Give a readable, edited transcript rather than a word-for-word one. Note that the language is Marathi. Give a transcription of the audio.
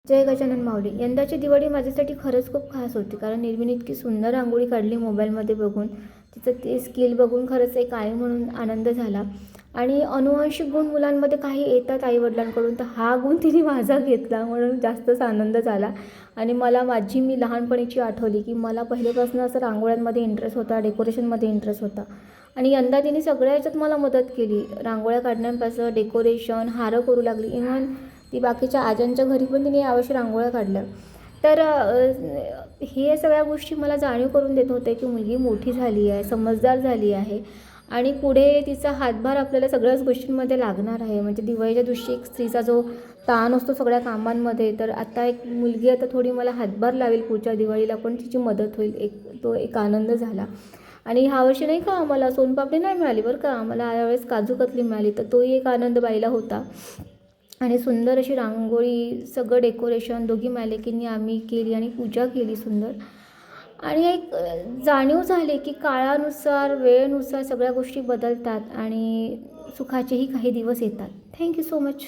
जय गजानन माऊली. यंदाची दिवाळी माझ्यासाठी खरंच खूप खास होती, कारण निर्मिनी इतकी सुंदर रांगोळी काढली मोबाईलमध्ये बघून. तिचं ते स्किल बघून खरंच एक आई म्हणून आनंद झाला. आणि अनुवांशिक गुण मुलांमध्ये काही येतात आईवडिलांकडून, तर हा गुण तिने माझा घेतला म्हणून जास्तच आनंद झाला. आणि मला मी लहानपणीची आठवली, की मला पहिल्यापासून असं रांगोळ्यांमध्ये इंटरेस्ट होता, डेकोरेशनमध्ये इंटरेस्ट होता. आणि यंदा तिने सगळ्या ह्याच्यात मला मदत केली. रांगोळ्या काढण्यापासून डेकोरेशन, हारं करू लागली. इव्हन ती बाकीच्या आज्यांच्या घरी पण तिने यावर्षी रांगोळ्या काढल्या. तर हे सगळ्या गोष्टी मला जाणीव करून देत होते, की मुलगी मोठी झाली आहे, समजदार झाली आहे आणि पुढे तिचा हातभार आपल्याला सगळ्याच गोष्टींमध्ये लागणार आहे. म्हणजे दिवाळीच्या दिवशी एक स्त्रीचा जो ताण असतो सगळ्या कामांमध्ये, तर आता एक मुलगी आता थोडी मला हातभार लावेल पुढच्या दिवाळीला, पण तिची मदत होईल. एक आनंद झाला. आणि ह्यावर्षी नाही का आम्हाला सोनपापडी नाही मिळाली बरं का, आम्हाला यावेळेस काजू कतली मिळाली, तर तोही एक आनंद बाईला होता. आणि सुंदर अशी रांगोळी, सगळं डेकोरेशन दोघी मालकींनी आम्ही केली आणि पूजा केली सुंदर. आणि एक जाणीव झाली, की काळानुसार, वेळेनुसार सगळ्या गोष्टी बदलतात आणि सुखाचेही काही दिवस येतात. Thank you so much.